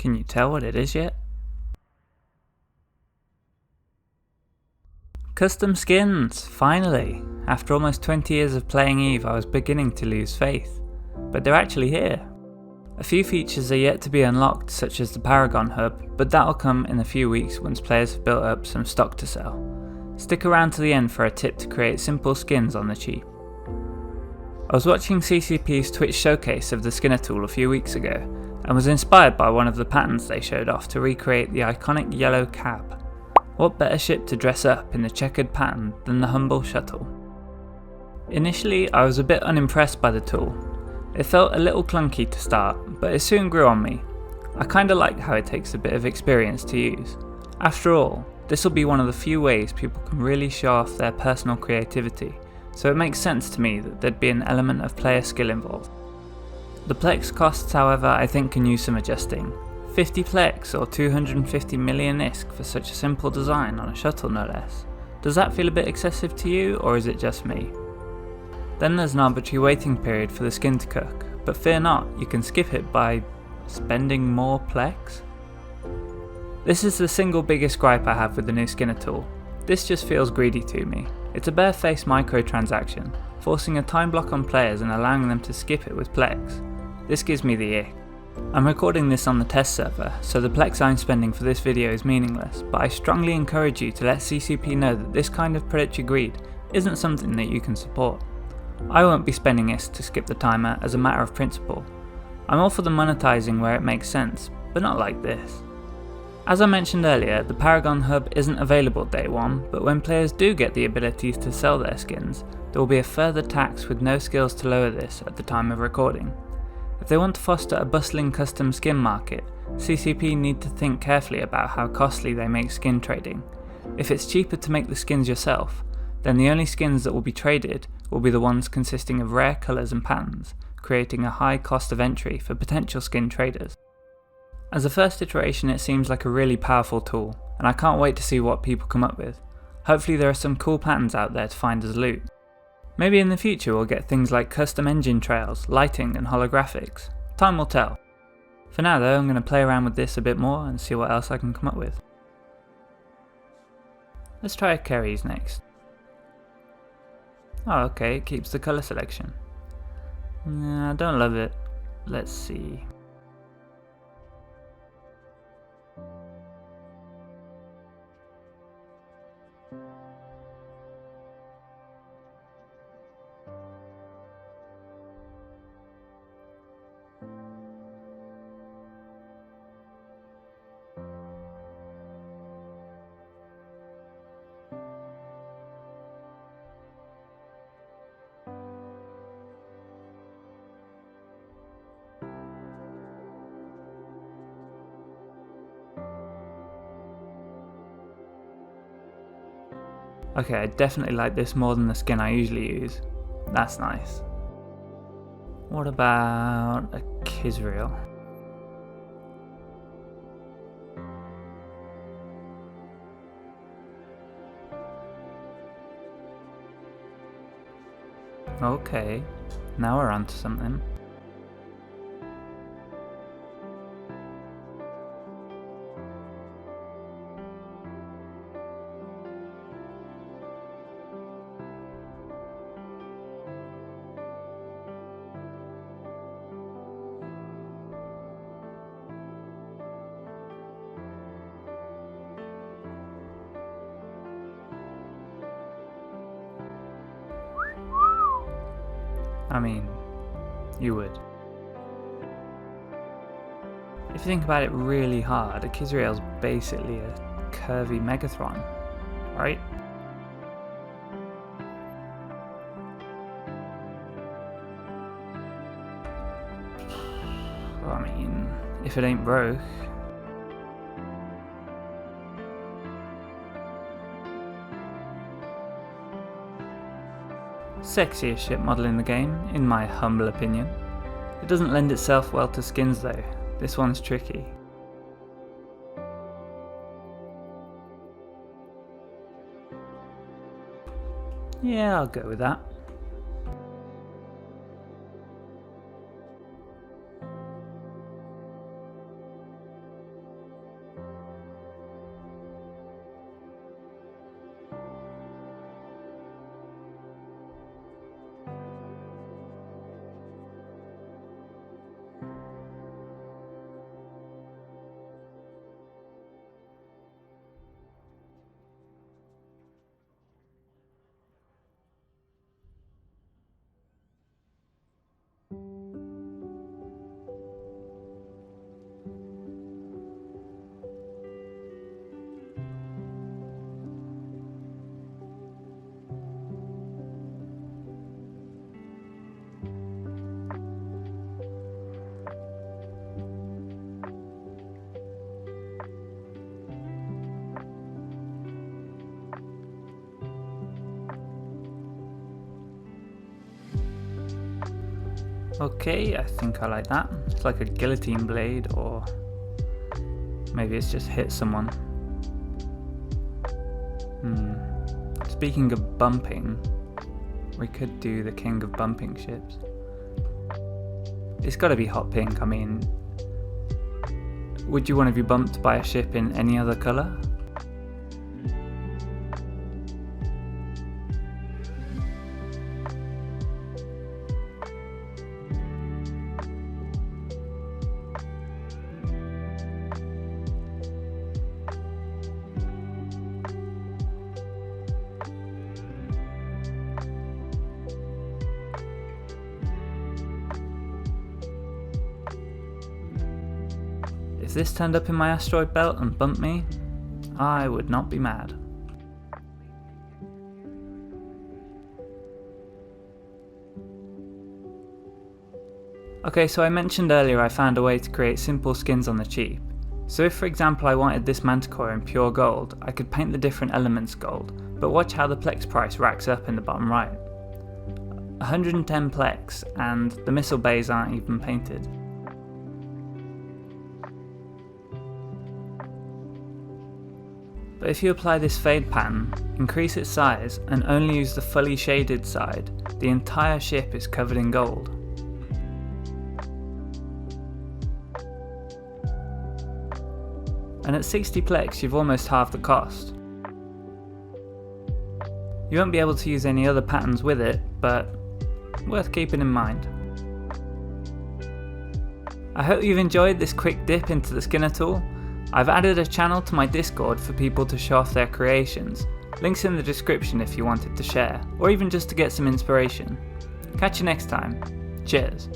Can you tell what it is yet? Custom skins! Finally! After almost 20 years of playing EVE, I was beginning to lose faith. But they're actually here. A few features are yet to be unlocked, such as the Paragon Hub, but that'll come in a few weeks once players have built up some stock to sell. Stick around to the end for a tip to create simple skins on the cheap. I was watching CCP's Twitch showcase of the Skinner tool a few weeks ago, and was inspired by one of the patterns they showed off to recreate the iconic yellow cab. What better ship to dress up in the checkered pattern than the humble shuttle? Initially, I was a bit unimpressed by the tool. It felt a little clunky to start, but it soon grew on me. I kinda like how it takes a bit of experience to use. After all, this will be one of the few ways people can really show off their personal creativity, so it makes sense to me that there'd be an element of player skill involved. The Plex costs, however, I think can use some adjusting. 50 Plex or 250 million ISK for such a simple design on a shuttle no less. Does that feel a bit excessive to you, or is it just me? Then there's an arbitrary waiting period for the skin to cook, but fear not, you can skip it by spending more Plex? This is the single biggest gripe I have with the new Skinner tool. This just feels greedy to me. It's a barefaced microtransaction, forcing a time block on players and allowing them to skip it with Plex. This gives me the ick. I'm recording this on the test server, so the Plex I'm spending for this video is meaningless, but I strongly encourage you to let CCP know that this kind of predatory greed isn't something that you can support. I won't be spending ISK to skip the timer as a matter of principle. I'm all for the monetizing where it makes sense, but not like this. As I mentioned earlier, the Paragon Hub isn't available day one, but when players do get the abilities to sell their skins, there will be a further tax with no skills to lower this at the time of recording. If they want to foster a bustling custom skin market, CCP need to think carefully about how costly they make skin trading. If it's cheaper to make the skins yourself, then the only skins that will be traded will be the ones consisting of rare colours and patterns, creating a high cost of entry for potential skin traders. As a first iteration, it seems like a really powerful tool, and I can't wait to see what people come up with. Hopefully there are some cool patterns out there to find as loot. Maybe in the future we'll get things like custom engine trails, lighting and holographics. Time will tell. For now though, I'm going to play around with this a bit more and see what else I can come up with. Let's try Kerry's next. Oh okay, it keeps the colour selection. Nah, I don't love it. Let's see. Okay, I definitely like this more than the skin I usually use. That's nice. What about a Kisrael? Okay, now we're on to something. I mean, you would. If you think about it really hard, a Kisrael's basically a curvy Megathron, right? Well, I mean, if it ain't broke. Sexiest ship model in the game, in my humble opinion. It doesn't lend itself well to skins though, this one's tricky. Yeah, I'll go with that. Okay, I think I like that. It's like a guillotine blade, or maybe it's just hit someone. Speaking of bumping, we could do the king of bumping ships. It's gotta be hot pink. I mean, would you want to be bumped by a ship in any other colour? If this turned up in my asteroid belt and bumped me, I would not be mad. Okay, so I mentioned earlier I found a way to create simple skins on the cheap. So if for example I wanted this manticore in pure gold, I could paint the different elements gold, but watch how the plex price racks up in the bottom right. 110 plex, and the missile bays aren't even painted. But if you apply this fade pattern, increase its size, and only use the fully shaded side, the entire ship is covered in gold. And at 60 plex you've almost halved the cost. You won't be able to use any other patterns with it, but worth keeping in mind. I hope you've enjoyed this quick dip into the Skinner tool. I've added a channel to my Discord for people to show off their creations. Links in the description if you wanted to share, or even just to get some inspiration. Catch you next time. Cheers.